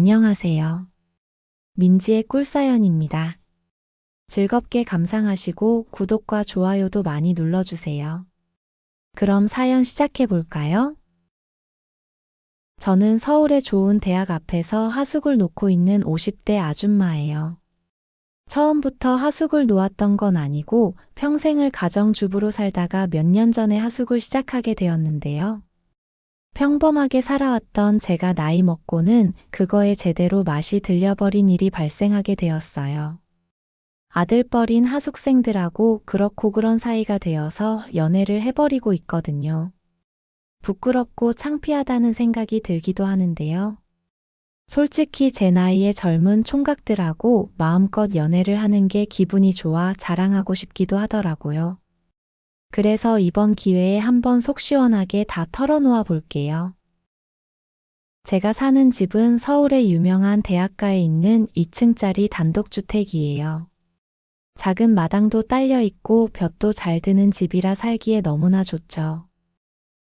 안녕하세요. 민지의 꿀사연입니다. 즐겁게 감상하시고 구독과 좋아요도 많이 눌러주세요. 그럼 사연 시작해 볼까요? 저는 서울의 좋은 대학 앞에서 하숙을 놓고 있는 50대 아줌마예요. 처음부터 하숙을 놓았던 건 아니고 평생을 가정주부로 살다가 몇 년 전에 하숙을 시작하게 되었는데요. 평범하게 살아왔던 제가 나이 먹고는 그거에 제대로 맛이 들려버린 일이 발생하게 되었어요. 아들뻘인 하숙생들하고 그렇고 그런 사이가 되어서 연애를 해버리고 있거든요. 부끄럽고 창피하다는 생각이 들기도 하는데요. 솔직히 제 나이의 젊은 총각들하고 마음껏 연애를 하는 게 기분이 좋아 자랑하고 싶기도 하더라고요. 그래서 이번 기회에 한번 속 시원하게 다 털어놓아 볼게요. 제가 사는 집은 서울의 유명한 대학가에 있는 2층짜리 단독주택이에요. 작은 마당도 딸려 있고 볕도 잘 드는 집이라 살기에 너무나 좋죠.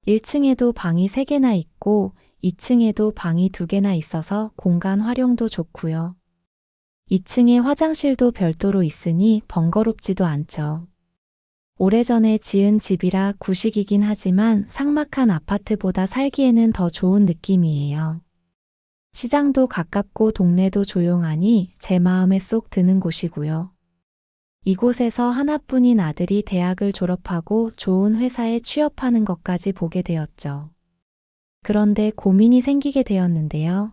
1층에도 방이 3개나 있고 2층에도 방이 2개나 있어서 공간 활용도 좋고요. 2층에 화장실도 별도로 있으니 번거롭지도 않죠. 오래전에 지은 집이라 구식이긴 하지만 삭막한 아파트보다 살기에는 더 좋은 느낌이에요. 시장도 가깝고 동네도 조용하니 제 마음에 쏙 드는 곳이고요. 이곳에서 하나뿐인 아들이 대학을 졸업하고 좋은 회사에 취업하는 것까지 보게 되었죠. 그런데 고민이 생기게 되었는데요.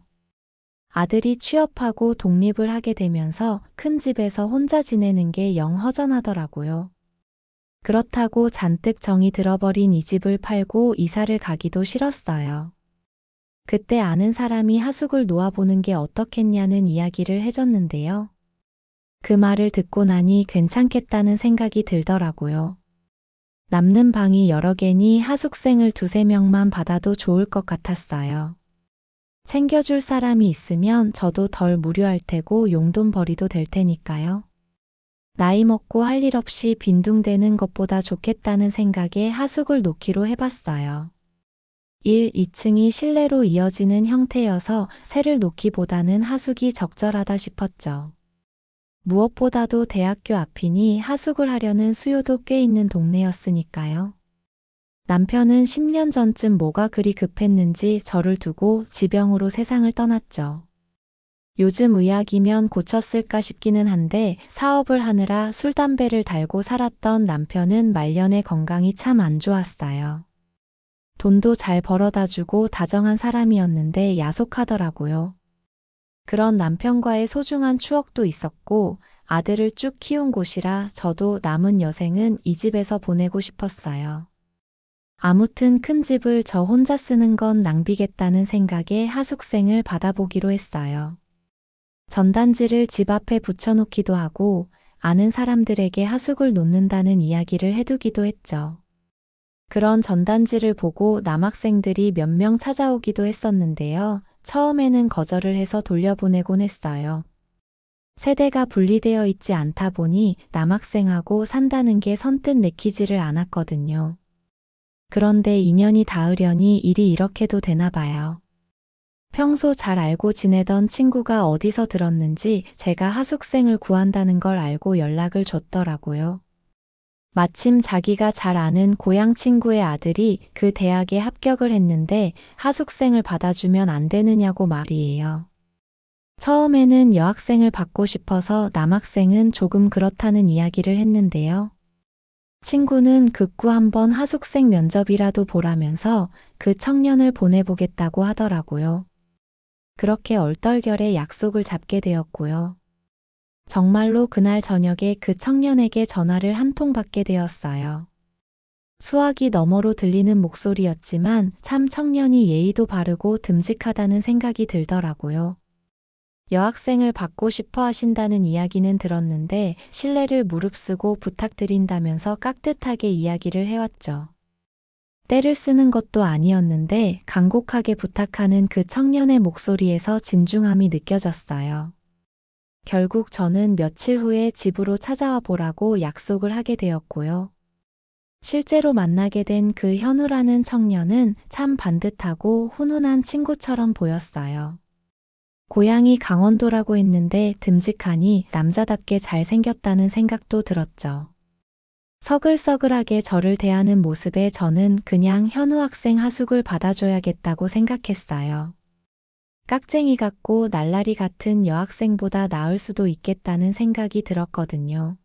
아들이 취업하고 독립을 하게 되면서 큰 집에서 혼자 지내는 게 영 허전하더라고요. 그렇다고 잔뜩 정이 들어버린 이 집을 팔고 이사를 가기도 싫었어요. 그때 아는 사람이 하숙을 놓아보는 게 어떻겠냐는 이야기를 해줬는데요. 그 말을 듣고 나니 괜찮겠다는 생각이 들더라고요. 남는 방이 여러 개니 하숙생을 2~3명만 받아도 좋을 것 같았어요. 챙겨줄 사람이 있으면 저도 덜 무료할 테고 용돈벌이도 될 테니까요. 나이 먹고 할 일 없이 빈둥대는 것보다 좋겠다는 생각에 하숙을 놓기로 해봤어요. 1, 2층이 실내로 이어지는 형태여서 새를 놓기보다는 하숙이 적절하다 싶었죠. 무엇보다도 대학교 앞이니 하숙을 하려는 수요도 꽤 있는 동네였으니까요. 남편은 10년 전쯤 뭐가 그리 급했는지 저를 두고 지병으로 세상을 떠났죠. 요즘 의학이면 고쳤을까 싶기는 한데 사업을 하느라 술, 담배를 달고 살았던 남편은 말년에 건강이 참 안 좋았어요. 돈도 잘 벌어다 주고 다정한 사람이었는데 야속하더라고요. 그런 남편과의 소중한 추억도 있었고 아들을 쭉 키운 곳이라 저도 남은 여생은 이 집에서 보내고 싶었어요. 아무튼 큰 집을 저 혼자 쓰는 건 낭비겠다는 생각에 하숙생을 받아보기로 했어요. 전단지를 집 앞에 붙여놓기도 하고 아는 사람들에게 하숙을 놓는다는 이야기를 해두기도 했죠. 그런 전단지를 보고 남학생들이 몇 명 찾아오기도 했었는데요. 처음에는 거절을 해서 돌려보내곤 했어요. 세대가 분리되어 있지 않다 보니 남학생하고 산다는 게 선뜻 내키지를 않았거든요. 그런데 2년이 닿으려니 일이 이렇게도 되나 봐요. 평소 잘 알고 지내던 친구가 어디서 들었는지 제가 하숙생을 구한다는 걸 알고 연락을 줬더라고요. 마침 자기가 잘 아는 고향 친구의 아들이 그 대학에 합격을 했는데 하숙생을 받아주면 안 되느냐고 말이에요. 처음에는 여학생을 받고 싶어서 남학생은 조금 그렇다는 이야기를 했는데요. 친구는 극구 한번 하숙생 면접이라도 보라면서 그 청년을 보내보겠다고 하더라고요. 그렇게 얼떨결에 약속을 잡게 되었고요. 정말로 그날 저녁에 그 청년에게 전화를 한 통 받게 되었어요. 수화기 너머로 들리는 목소리였지만 참 청년이 예의도 바르고 듬직하다는 생각이 들더라고요. 여학생을 받고 싶어 하신다는 이야기는 들었는데 신뢰를 무릅쓰고 부탁드린다면서 깍듯하게 이야기를 해왔죠. 때를 쓰는 것도 아니었는데 간곡하게 부탁하는 그 청년의 목소리에서 진중함이 느껴졌어요. 결국 저는 며칠 후에 집으로 찾아와 보라고 약속을 하게 되었고요. 실제로 만나게 된 그 현우라는 청년은 참 반듯하고 훈훈한 친구처럼 보였어요. 고향이 강원도라고 했는데 듬직하니 남자답게 잘생겼다는 생각도 들었죠. 서글서글하게 저를 대하는 모습에 저는 그냥 현우 학생 하숙을 받아줘야겠다고 생각했어요. 깍쟁이 같고 날라리 같은 여학생보다 나을 수도 있겠다는 생각이 들었거든요.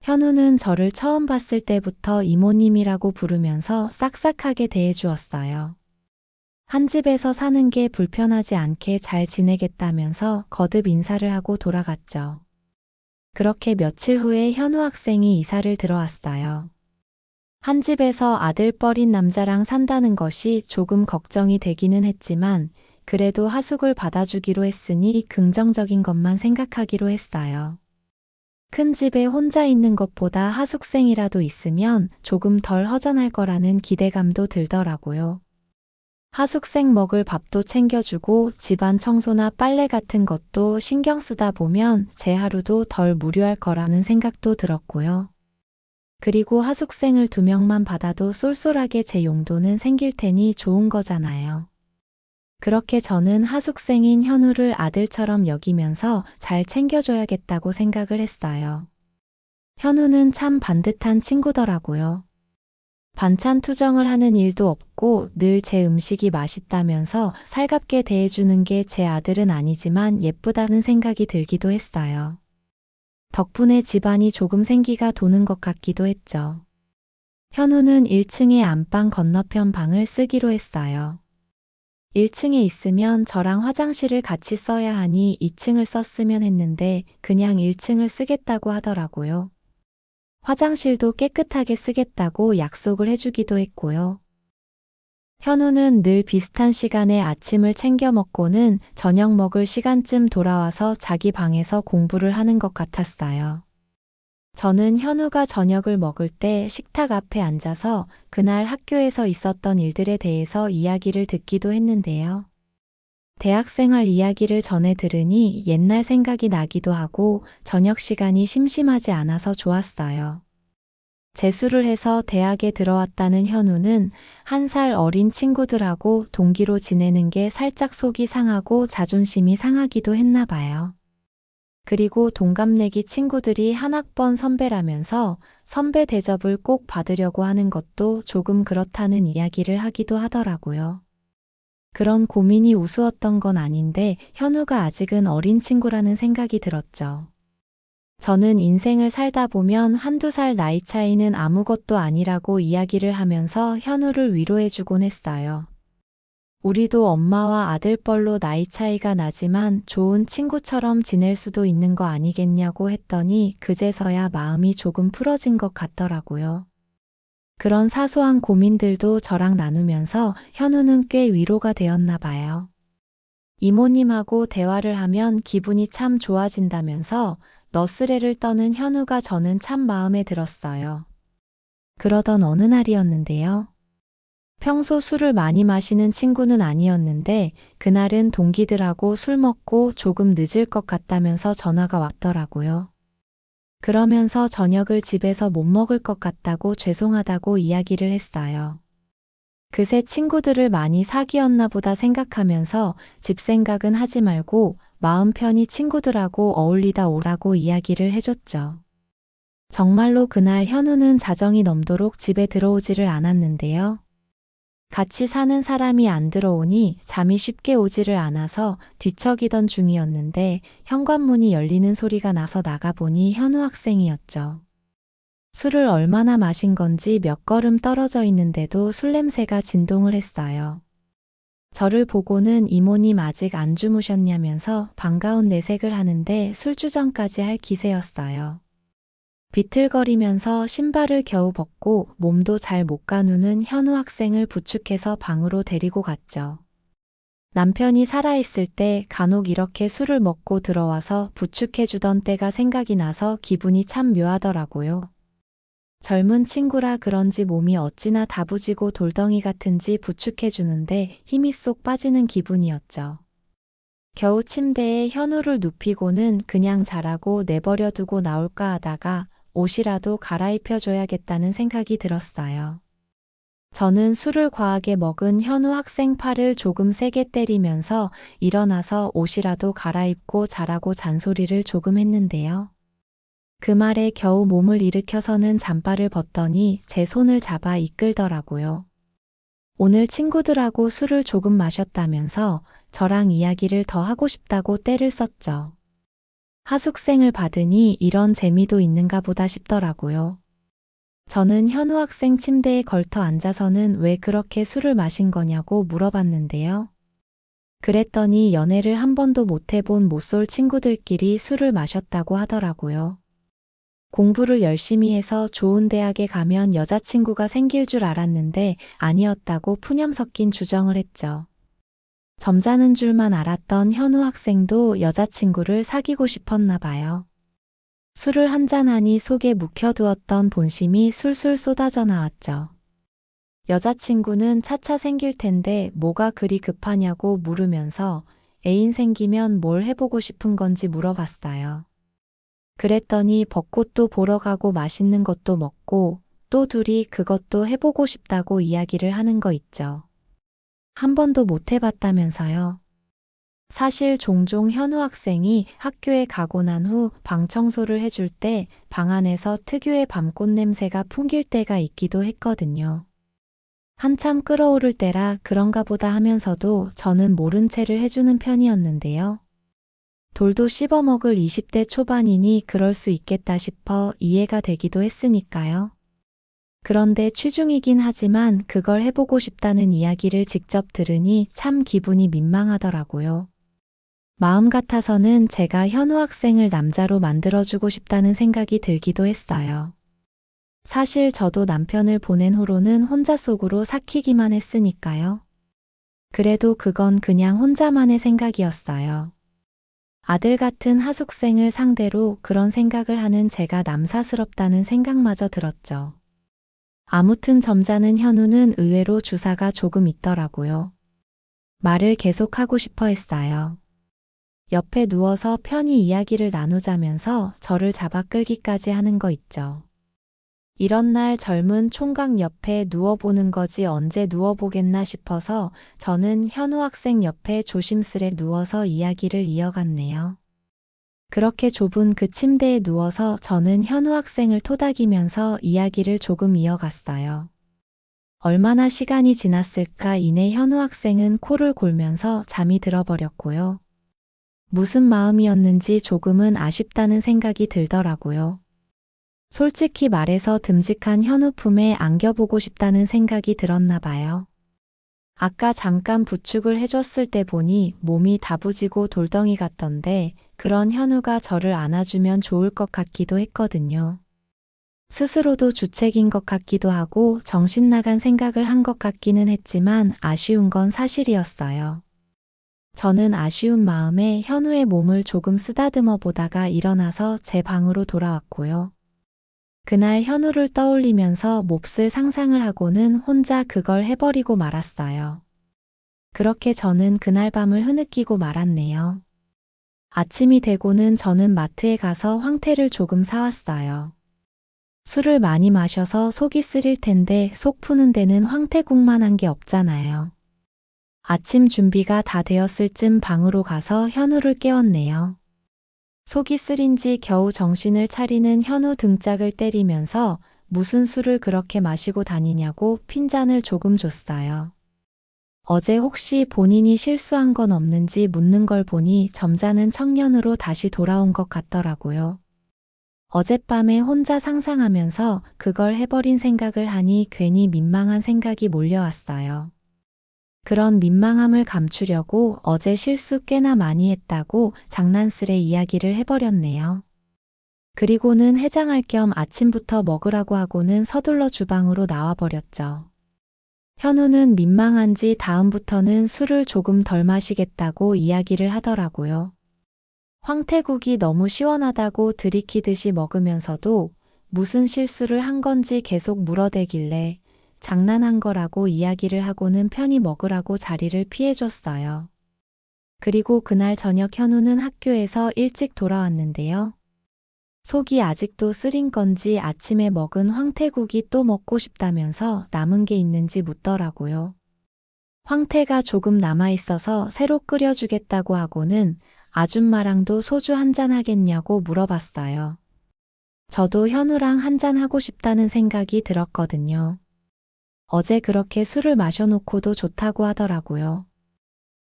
현우는 저를 처음 봤을 때부터 이모님이라고 부르면서 싹싹하게 대해주었어요. 한 집에서 사는 게 불편하지 않게 잘 지내겠다면서 거듭 인사를 하고 돌아갔죠. 그렇게 며칠 후에 현우 학생이 이사를 들어왔어요. 한 집에서 아들뻘인 남자랑 산다는 것이 조금 걱정이 되기는 했지만 그래도 하숙을 받아주기로 했으니 긍정적인 것만 생각하기로 했어요. 큰 집에 혼자 있는 것보다 하숙생이라도 있으면 조금 덜 허전할 거라는 기대감도 들더라고요. 하숙생 먹을 밥도 챙겨주고 집안 청소나 빨래 같은 것도 신경 쓰다 보면 제 하루도 덜 무료할 거라는 생각도 들었고요. 그리고 하숙생을 2명만 받아도 쏠쏠하게 제 용돈은 생길 테니 좋은 거잖아요. 그렇게 저는 하숙생인 현우를 아들처럼 여기면서 잘 챙겨줘야겠다고 생각을 했어요. 현우는 참 반듯한 친구더라고요. 반찬 투정을 하는 일도 없고 늘 제 음식이 맛있다면서 살갑게 대해주는 게 제 아들은 아니지만 예쁘다는 생각이 들기도 했어요. 덕분에 집안이 조금 생기가 도는 것 같기도 했죠. 현우는 1층의 안방 건너편 방을 쓰기로 했어요. 1층에 있으면 저랑 화장실을 같이 써야 하니 2층을 썼으면 했는데 그냥 1층을 쓰겠다고 하더라고요. 화장실도 깨끗하게 쓰겠다고 약속을 해주기도 했고요. 현우는 늘 비슷한 시간에 아침을 챙겨 먹고는 저녁 먹을 시간쯤 돌아와서 자기 방에서 공부를 하는 것 같았어요. 저는 현우가 저녁을 먹을 때 식탁 앞에 앉아서 그날 학교에서 있었던 일들에 대해서 이야기를 듣기도 했는데요. 대학생활 이야기를 전해 들으니 옛날 생각이 나기도 하고 저녁 시간이 심심하지 않아서 좋았어요. 재수를 해서 대학에 들어왔다는 현우는 1살 어린 친구들하고 동기로 지내는 게 살짝 속이 상하고 자존심이 상하기도 했나 봐요. 그리고 동갑내기 친구들이 한 학번 선배라면서 선배 대접을 꼭 받으려고 하는 것도 조금 그렇다는 이야기를 하기도 하더라고요. 그런 고민이 우스웠던 건 아닌데 현우가 아직은 어린 친구라는 생각이 들었죠. 저는 인생을 살다 보면 1~2살 나이 차이는 아무것도 아니라고 이야기를 하면서 현우를 위로해주곤 했어요. 우리도 엄마와 아들뻘로 나이 차이가 나지만 좋은 친구처럼 지낼 수도 있는 거 아니겠냐고 했더니 그제서야 마음이 조금 풀어진 것 같더라고요. 그런 사소한 고민들도 저랑 나누면서 현우는 꽤 위로가 되었나 봐요. 이모님하고 대화를 하면 기분이 참 좋아진다면서 너스레를 떠는 현우가 저는 참 마음에 들었어요. 그러던 어느 날이었는데요. 평소 술을 많이 마시는 친구는 아니었는데 그날은 동기들하고 술 먹고 조금 늦을 것 같다면서 전화가 왔더라고요. 그러면서 저녁을 집에서 못 먹을 것 같다고 죄송하다고 이야기를 했어요. 그새 친구들을 많이 사귀었나 보다 생각하면서 집 생각은 하지 말고 마음 편히 친구들하고 어울리다 오라고 이야기를 해줬죠. 정말로 그날 현우는 자정이 넘도록 집에 들어오지를 않았는데요. 같이 사는 사람이 안 들어오니 잠이 쉽게 오지를 않아서 뒤척이던 중이었는데 현관문이 열리는 소리가 나서 나가보니 현우 학생이었죠. 술을 얼마나 마신 건지 몇 걸음 떨어져 있는데도 술 냄새가 진동을 했어요. 저를 보고는 이모님 아직 안 주무셨냐면서 반가운 내색을 하는데 술주정까지 할 기세였어요. 비틀거리면서 신발을 겨우 벗고 몸도 잘 못 가누는 현우 학생을 부축해서 방으로 데리고 갔죠. 남편이 살아있을 때 간혹 이렇게 술을 먹고 들어와서 부축해주던 때가 생각이 나서 기분이 참 묘하더라고요. 젊은 친구라 그런지 몸이 어찌나 다부지고 돌덩이 같은지 부축해주는데 힘이 쏙 빠지는 기분이었죠. 겨우 침대에 현우를 눕히고는 그냥 자라고 내버려 두고 나올까 하다가 옷이라도 갈아입혀줘야겠다는 생각이 들었어요. 저는 술을 과하게 먹은 현우 학생 팔을 조금 세게 때리면서 일어나서 옷이라도 갈아입고 자라고 잔소리를 조금 했는데요. 그 말에 겨우 몸을 일으켜서는 잠바를 벗더니 제 손을 잡아 이끌더라고요. 오늘 친구들하고 술을 조금 마셨다면서 저랑 이야기를 더 하고 싶다고 떼를 썼죠. 하숙생을 받으니 이런 재미도 있는가 보다 싶더라고요. 저는 현우 학생 침대에 걸터 앉아서는 왜 그렇게 술을 마신 거냐고 물어봤는데요. 그랬더니 연애를 한 번도 못 해본 못쏠 친구들끼리 술을 마셨다고 하더라고요. 공부를 열심히 해서 좋은 대학에 가면 여자친구가 생길 줄 알았는데 아니었다고 푸념 섞인 주정을 했죠. 점잖은 줄만 알았던 현우 학생도 여자친구를 사귀고 싶었나 봐요. 술을 한잔하니 속에 묵혀두었던 본심이 술술 쏟아져 나왔죠. 여자친구는 차차 생길 텐데 뭐가 그리 급하냐고 물으면서 애인 생기면 뭘 해보고 싶은 건지 물어봤어요. 그랬더니 벚꽃도 보러 가고 맛있는 것도 먹고 또 둘이 그것도 해보고 싶다고 이야기를 하는 거 있죠. 한 번도 못 해봤다면서요. 사실 종종 현우 학생이 학교에 가고 난 후 방 청소를 해줄 때 방 안에서 특유의 밤꽃 냄새가 풍길 때가 있기도 했거든요. 한참 끓어오를 때라 그런가 보다 하면서도 저는 모른 채를 해주는 편이었는데요. 돌도 씹어먹을 20대 초반이니 그럴 수 있겠다 싶어 이해가 되기도 했으니까요. 그런데 취중이긴 하지만 그걸 해보고 싶다는 이야기를 직접 들으니 참 기분이 민망하더라고요. 마음 같아서는 제가 현우 학생을 남자로 만들어주고 싶다는 생각이 들기도 했어요. 사실 저도 남편을 보낸 후로는 혼자 속으로 삭히기만 했으니까요. 그래도 그건 그냥 혼자만의 생각이었어요. 아들 같은 하숙생을 상대로 그런 생각을 하는 제가 남사스럽다는 생각마저 들었죠. 아무튼 점잖은 현우는 의외로 주사가 조금 있더라고요. 말을 계속하고 싶어 했어요. 옆에 누워서 편히 이야기를 나누자면서 저를 잡아 끌기까지 하는 거 있죠. 이런 날 젊은 총각 옆에 누워보는 거지 언제 누워보겠나 싶어서 저는 현우 학생 옆에 조심스레 누워서 이야기를 이어갔네요. 그렇게 좁은 그 침대에 누워서 저는 현우 학생을 토닥이면서 이야기를 조금 이어갔어요. 얼마나 시간이 지났을까 이내 현우 학생은 코를 골면서 잠이 들어버렸고요. 무슨 마음이었는지 조금은 아쉽다는 생각이 들더라고요. 솔직히 말해서 듬직한 현우 품에 안겨보고 싶다는 생각이 들었나 봐요. 아까 잠깐 부축을 해줬을 때 보니 몸이 다부지고 돌덩이 같던데 그런 현우가 저를 안아주면 좋을 것 같기도 했거든요. 스스로도 주책인 것 같기도 하고 정신 나간 생각을 한 것 같기는 했지만 아쉬운 건 사실이었어요. 저는 아쉬운 마음에 현우의 몸을 조금 쓰다듬어 보다가 일어나서 제 방으로 돌아왔고요. 그날 현우를 떠올리면서 몹쓸 상상을 하고는 혼자 그걸 해버리고 말았어요. 그렇게 저는 그날 밤을 흐느끼고 말았네요. 아침이 되고는 저는 마트에 가서 황태를 조금 사왔어요. 술을 많이 마셔서 속이 쓰릴 텐데 속 푸는 데는 황태국만 한 게 없잖아요. 아침 준비가 다 되었을 쯤 방으로 가서 현우를 깨웠네요. 속이 쓰린지 겨우 정신을 차리는 현우 등짝을 때리면서 무슨 술을 그렇게 마시고 다니냐고 핀잔을 조금 줬어요. 어제 혹시 본인이 실수한 건 없는지 묻는 걸 보니 점잖은 청년으로 다시 돌아온 것 같더라고요. 어젯밤에 혼자 상상하면서 그걸 해버린 생각을 하니 괜히 민망한 생각이 몰려왔어요. 그런 민망함을 감추려고 어제 실수 꽤나 많이 했다고 장난스레 이야기를 해버렸네요. 그리고는 해장할 겸 아침부터 먹으라고 하고는 서둘러 주방으로 나와버렸죠. 현우는 민망한지 다음부터는 술을 조금 덜 마시겠다고 이야기를 하더라고요. 황태국이 너무 시원하다고 들이키듯이 먹으면서도 무슨 실수를 한 건지 계속 물어대길래 장난한 거라고 이야기를 하고는 편히 먹으라고 자리를 피해줬어요. 그리고 그날 저녁 현우는 학교에서 일찍 돌아왔는데요. 속이 아직도 쓰린 건지 아침에 먹은 황태국이 또 먹고 싶다면서 남은 게 있는지 묻더라고요. 황태가 조금 남아있어서 새로 끓여주겠다고 하고는 아줌마랑도 소주 한잔 하겠냐고 물어봤어요. 저도 현우랑 한잔 하고 싶다는 생각이 들었거든요. 어제 그렇게 술을 마셔놓고도 좋다고 하더라고요.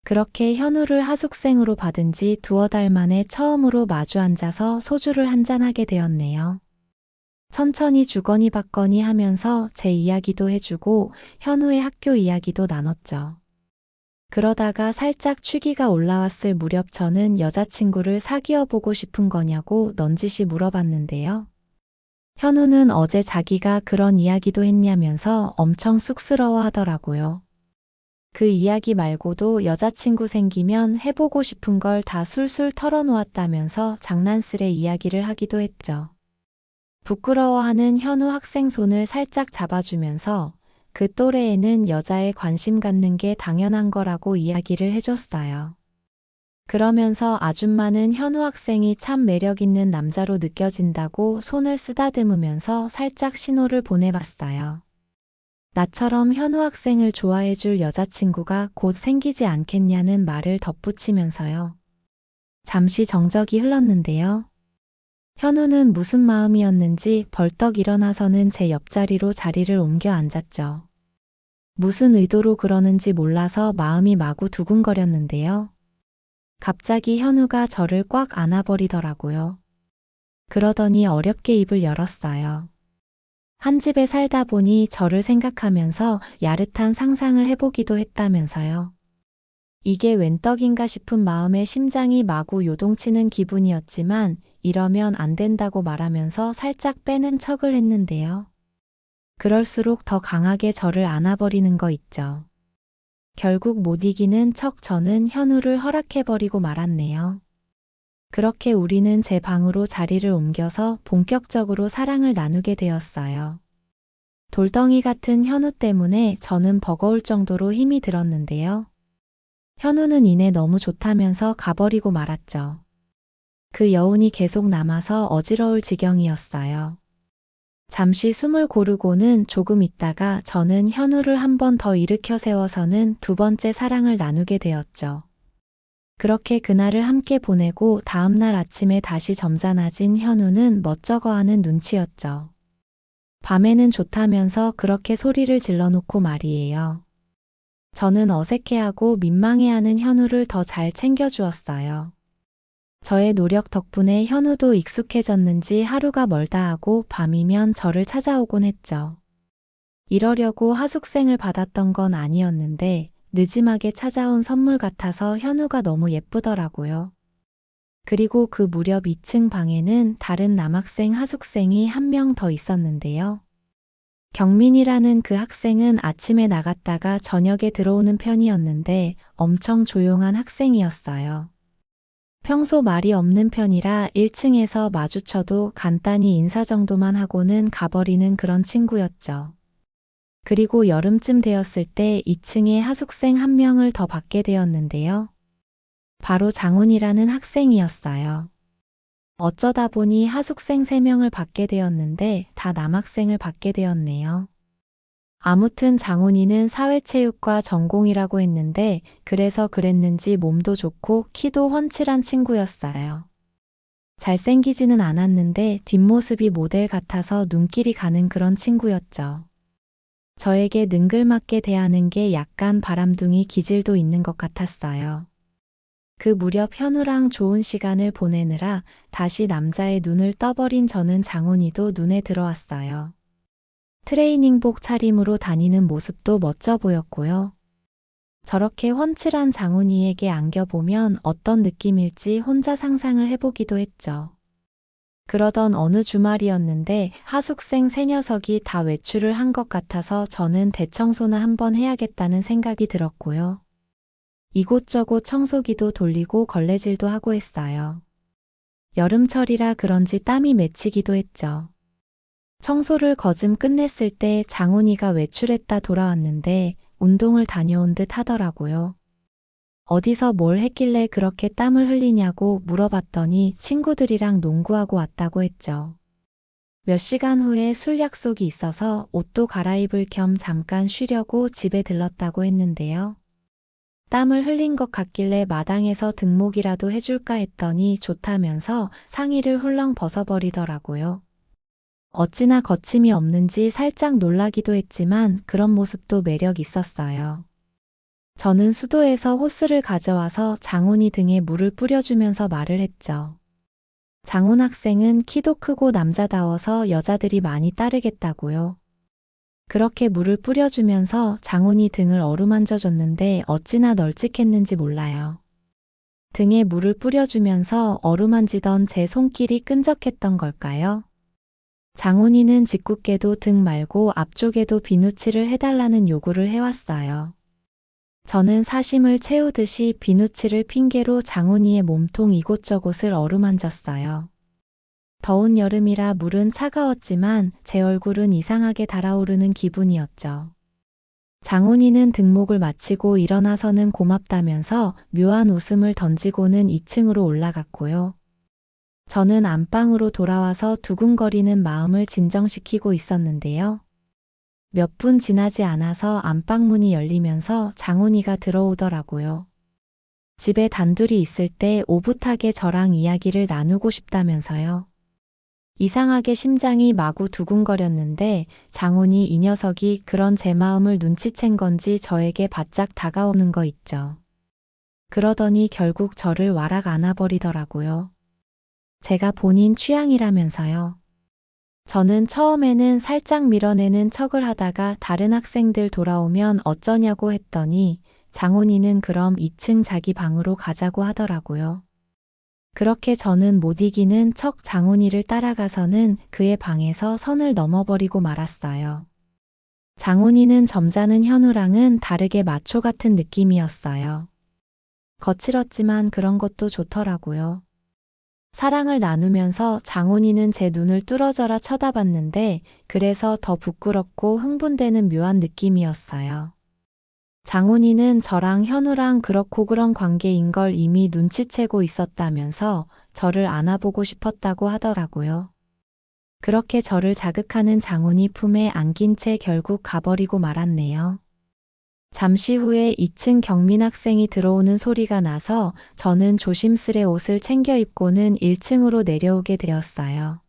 그렇게 현우를 하숙생으로 받은 지 두어 달 만에 처음으로 마주 앉아서 소주를 한잔하게 되었네요. 천천히 주거니 받거니 하면서 제 이야기도 해주고 현우의 학교 이야기도 나눴죠. 그러다가 살짝 취기가 올라왔을 무렵 저는 여자친구를 사귀어 보고 싶은 거냐고 넌지시 물어봤는데요. 현우는 어제 자기가 그런 이야기도 했냐면서 엄청 쑥스러워 하더라고요. 그 이야기 말고도 여자친구 생기면 해보고 싶은 걸 다 술술 털어놓았다면서 장난스레 이야기를 하기도 했죠. 부끄러워하는 현우 학생 손을 살짝 잡아주면서 그 또래에는 여자에 관심 갖는 게 당연한 거라고 이야기를 해줬어요. 그러면서 아줌마는 현우 학생이 참 매력 있는 남자로 느껴진다고 손을 쓰다듬으면서 살짝 신호를 보내봤어요. 나처럼 현우 학생을 좋아해줄 여자친구가 곧 생기지 않겠냐는 말을 덧붙이면서요. 잠시 정적이 흘렀는데요. 현우는 무슨 마음이었는지 벌떡 일어나서는 제 옆자리로 자리를 옮겨 앉았죠. 무슨 의도로 그러는지 몰라서 마음이 마구 두근거렸는데요. 갑자기 현우가 저를 꽉 안아버리더라고요. 그러더니 어렵게 입을 열었어요. 한 집에 살다 보니 저를 생각하면서 야릇한 상상을 해보기도 했다면서요. 이게 웬 떡인가 싶은 마음에 심장이 마구 요동치는 기분이었지만 이러면 안 된다고 말하면서 살짝 빼는 척을 했는데요. 그럴수록 더 강하게 저를 안아버리는 거 있죠. 결국 못 이기는 척 저는 현우를 허락해버리고 말았네요. 그렇게 우리는 제 방으로 자리를 옮겨서 본격적으로 사랑을 나누게 되었어요. 돌덩이 같은 현우 때문에 저는 버거울 정도로 힘이 들었는데요. 현우는 이내 너무 좋다면서 가버리고 말았죠. 그 여운이 계속 남아서 어지러울 지경이었어요. 잠시 숨을 고르고는 조금 있다가 저는 현우를 한 번 더 일으켜 세워서는 두 번째 사랑을 나누게 되었죠. 그렇게 그날을 함께 보내고 다음날 아침에 다시 점잖아진 현우는 멋쩍어하는 눈치였죠. 밤에는 좋다면서 그렇게 소리를 질러놓고 말이에요. 저는 어색해하고 민망해하는 현우를 더 잘 챙겨주었어요. 저의 노력 덕분에 현우도 익숙해졌는지 하루가 멀다 하고 밤이면 저를 찾아오곤 했죠. 이러려고 하숙생을 받았던 건 아니었는데 늦음하게 찾아온 선물 같아서 현우가 너무 예쁘더라고요. 그리고 그 무렵 2층 방에는 다른 남학생 하숙생이 한 명 더 있었는데요. 경민이라는 그 학생은 아침에 나갔다가 저녁에 들어오는 편이었는데 엄청 조용한 학생이었어요. 평소 말이 없는 편이라 1층에서 마주쳐도 간단히 인사 정도만 하고는 가버리는 그런 친구였죠. 그리고 여름쯤 되었을 때 2층에 하숙생 한 명을 더 받게 되었는데요. 바로 장훈이라는 학생이었어요. 어쩌다 보니 하숙생 3명을 받게 되었는데 다 남학생을 받게 되었네요. 아무튼 장훈이는 사회체육과 전공이라고 했는데 그래서 그랬는지 몸도 좋고 키도 훤칠한 친구였어요. 잘생기지는 않았는데 뒷모습이 모델 같아서 눈길이 가는 그런 친구였죠. 저에게 능글맞게 대하는 게 약간 바람둥이 기질도 있는 것 같았어요. 그 무렵 현우랑 좋은 시간을 보내느라 다시 남자의 눈을 떠버린 저는 장훈이도 눈에 들어왔어요. 트레이닝복 차림으로 다니는 모습도 멋져 보였고요. 저렇게 훤칠한 장훈이에게 안겨보면 어떤 느낌일지 혼자 상상을 해보기도 했죠. 그러던 어느 주말이었는데 하숙생 3녀석이 다 외출을 한 것 같아서 저는 대청소나 한번 해야겠다는 생각이 들었고요. 이곳저곳 청소기도 돌리고 걸레질도 하고 했어요. 여름철이라 그런지 땀이 맺히기도 했죠. 청소를 거즘 끝냈을 때 장훈이가 외출했다 돌아왔는데 운동을 다녀온 듯 하더라고요. 어디서 뭘 했길래 그렇게 땀을 흘리냐고 물어봤더니 친구들이랑 농구하고 왔다고 했죠. 몇 시간 후에 술 약속이 있어서 옷도 갈아입을 겸 잠깐 쉬려고 집에 들렀다고 했는데요. 땀을 흘린 것 같길래 마당에서 등목이라도 해줄까 했더니 좋다면서 상의를 훌렁 벗어버리더라고요. 어찌나 거침이 없는지 살짝 놀라기도 했지만 그런 모습도 매력 있었어요. 저는 수도에서 호스를 가져와서 장훈이 등에 물을 뿌려주면서 말을 했죠. 장훈 학생은 키도 크고 남자다워서 여자들이 많이 따르겠다고요. 그렇게 물을 뿌려주면서 장훈이 등을 어루만져 줬는데 어찌나 널찍했는지 몰라요. 등에 물을 뿌려주면서 어루만지던 제 손길이 끈적했던 걸까요? 장훈이는 짓궂게도 등 말고 앞쪽에도 비누칠을 해달라는 요구를 해왔어요. 저는 사심을 채우듯이 비누칠을 핑계로 장훈이의 몸통 이곳저곳을 어루만졌어요. 더운 여름이라 물은 차가웠지만 제 얼굴은 이상하게 달아오르는 기분이었죠. 장훈이는 등목을 마치고 일어나서는 고맙다면서 묘한 웃음을 던지고는 2층으로 올라갔고요. 저는 안방으로 돌아와서 두근거리는 마음을 진정시키고 있었는데요. 몇 분 지나지 않아서 안방 문이 열리면서 장훈이가 들어오더라고요. 집에 단둘이 있을 때 오붓하게 저랑 이야기를 나누고 싶다면서요. 이상하게 심장이 마구 두근거렸는데 장훈이 이 녀석이 그런 제 마음을 눈치챈 건지 저에게 바짝 다가오는 거 있죠. 그러더니 결국 저를 와락 안아버리더라고요. 제가 본인 취향이라면서요. 저는 처음에는 살짝 밀어내는 척을 하다가 다른 학생들 돌아오면 어쩌냐고 했더니 장훈이는 그럼 2층 자기 방으로 가자고 하더라고요. 그렇게 저는 못 이기는 척 장훈이를 따라가서는 그의 방에서 선을 넘어버리고 말았어요. 장훈이는 점잖은 현우랑은 다르게 마초 같은 느낌이었어요. 거칠었지만 그런 것도 좋더라고요. 사랑을 나누면서 장훈이는 제 눈을 뚫어져라 쳐다봤는데 그래서 더 부끄럽고 흥분되는 묘한 느낌이었어요. 장훈이는 저랑 현우랑 그렇고 그런 관계인 걸 이미 눈치채고 있었다면서 저를 안아보고 싶었다고 하더라고요. 그렇게 저를 자극하는 장훈이 품에 안긴 채 결국 가버리고 말았네요. 잠시 후에 2층 경민 학생이 들어오는 소리가 나서 저는 조심스레 옷을 챙겨 입고는 1층으로 내려오게 되었어요.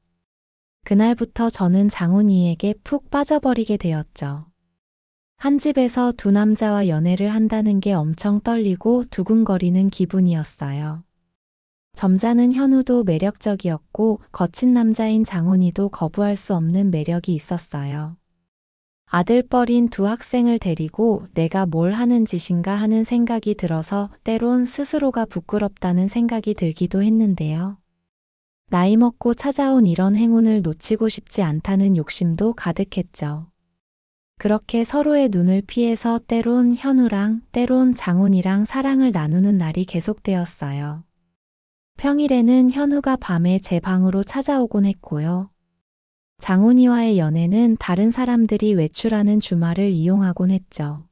그날부터 저는 장훈이에게 푹 빠져버리게 되었죠. 한 집에서 두 남자와 연애를 한다는 게 엄청 떨리고 두근거리는 기분이었어요. 점잖은 현우도 매력적이었고 거친 남자인 장훈이도 거부할 수 없는 매력이 있었어요. 아들뻘인 두 학생을 데리고 내가 뭘 하는 짓인가 하는 생각이 들어서 때론 스스로가 부끄럽다는 생각이 들기도 했는데요. 나이 먹고 찾아온 이런 행운을 놓치고 싶지 않다는 욕심도 가득했죠. 그렇게 서로의 눈을 피해서 때론 현우랑 때론 장훈이랑 사랑을 나누는 날이 계속되었어요. 평일에는 현우가 밤에 제 방으로 찾아오곤 했고요. 장훈이와의 연애는 다른 사람들이 외출하는 주말을 이용하곤 했죠.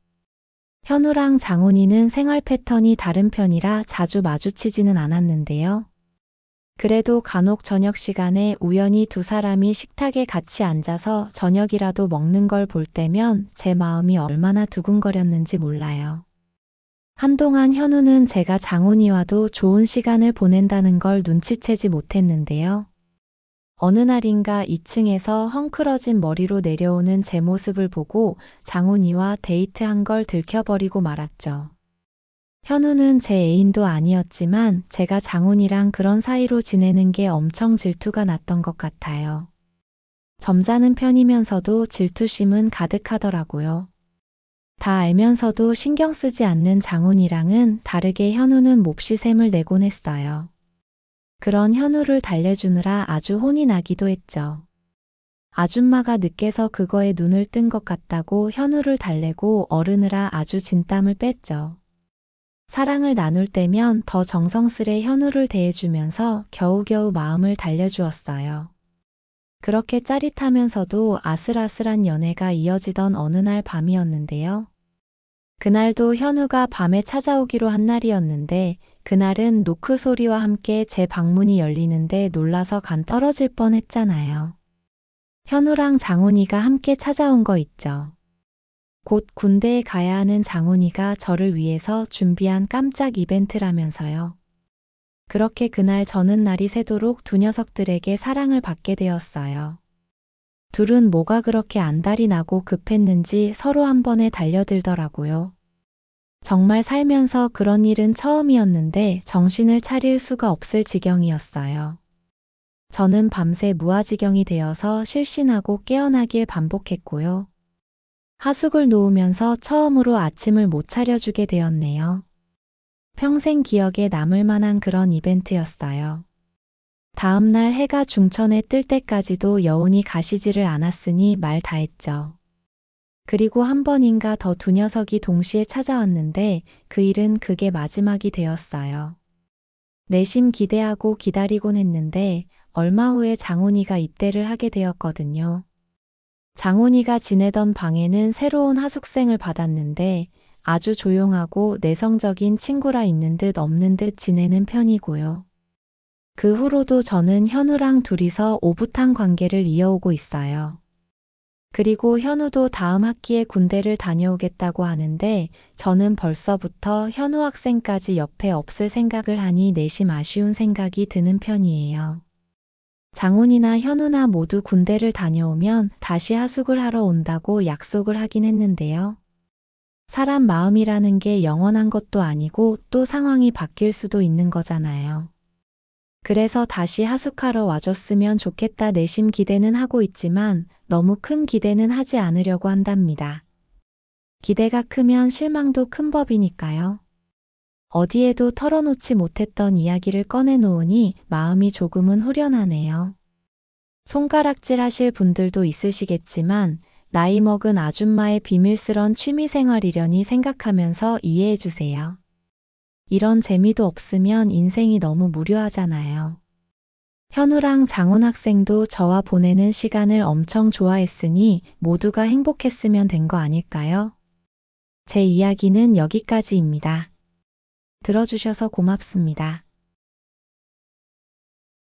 현우랑 장훈이는 생활 패턴이 다른 편이라 자주 마주치지는 않았는데요. 그래도 간혹 저녁 시간에 우연히 두 사람이 식탁에 같이 앉아서 저녁이라도 먹는 걸 볼 때면 제 마음이 얼마나 두근거렸는지 몰라요. 한동안 현우는 제가 장훈이와도 좋은 시간을 보낸다는 걸 눈치채지 못했는데요. 어느 날인가 2층에서 헝클어진 머리로 내려오는 제 모습을 보고 장훈이와 데이트한 걸 들켜버리고 말았죠. 현우는 제 애인도 아니었지만 제가 장훈이랑 그런 사이로 지내는 게 엄청 질투가 났던 것 같아요. 점잖은 편이면서도 질투심은 가득하더라고요. 다 알면서도 신경 쓰지 않는 장훈이랑은 다르게 현우는 몹시 샘을 내곤 했어요. 그런 현우를 달래주느라 아주 혼이 나기도 했죠. 아줌마가 늦게서 그거에 눈을 뜬 것 같다고 현우를 달래고 어르느라 아주 진땀을 뺐죠. 사랑을 나눌 때면 더 정성스레 현우를 대해주면서 겨우겨우 마음을 달래주었어요. 그렇게 짜릿하면서도 아슬아슬한 연애가 이어지던 어느 날 밤이었는데요. 그날도 현우가 밤에 찾아오기로 한 날이었는데 그날은 노크 소리와 함께 제 방문이 열리는데 놀라서 간 떨어질 뻔했잖아요. 현우랑 장훈이가 함께 찾아온 거 있죠. 곧 군대에 가야 하는 장훈이가 저를 위해서 준비한 깜짝 이벤트라면서요. 그렇게 그날 저는 날이 새도록 두 녀석들에게 사랑을 받게 되었어요. 둘은 뭐가 그렇게 안달이 나고 급했는지 서로 한 번에 달려들더라고요. 정말 살면서 그런 일은 처음이었는데 정신을 차릴 수가 없을 지경이었어요. 저는 밤새 무아지경이 되어서 실신하고 깨어나길 반복했고요. 하숙을 놓으면서 처음으로 아침을 못 차려주게 되었네요. 평생 기억에 남을 만한 그런 이벤트였어요. 다음날 해가 중천에 뜰 때까지도 여운이 가시지를 않았으니 말 다했죠. 그리고 한 번인가 더 두 녀석이 동시에 찾아왔는데 그 일은 그게 마지막이 되었어요. 내심 기대하고 기다리곤 했는데 얼마 후에 장훈이가 입대를 하게 되었거든요. 장훈이가 지내던 방에는 새로운 하숙생을 받았는데 아주 조용하고 내성적인 친구라 있는 듯 없는 듯 지내는 편이고요. 그 후로도 저는 현우랑 둘이서 오붓한 관계를 이어오고 있어요. 그리고 현우도 다음 학기에 군대를 다녀오겠다고 하는데 저는 벌써부터 현우 학생까지 옆에 없을 생각을 하니 내심 아쉬운 생각이 드는 편이에요. 장훈이나 현우나 모두 군대를 다녀오면 다시 하숙을 하러 온다고 약속을 하긴 했는데요. 사람 마음이라는 게 영원한 것도 아니고 또 상황이 바뀔 수도 있는 거잖아요. 그래서 다시 하숙하러 와줬으면 좋겠다 내심 기대는 하고 있지만 너무 큰 기대는 하지 않으려고 한답니다. 기대가 크면 실망도 큰 법이니까요. 어디에도 털어놓지 못했던 이야기를 꺼내놓으니 마음이 조금은 후련하네요. 손가락질 하실 분들도 있으시겠지만 나이 먹은 아줌마의 비밀스런 취미생활이려니 생각하면서 이해해주세요. 이런 재미도 없으면 인생이 너무 무료하잖아요. 현우랑 장훈 학생도 저와 보내는 시간을 엄청 좋아했으니 모두가 행복했으면 된 거 아닐까요? 제 이야기는 여기까지입니다. 들어주셔서 고맙습니다.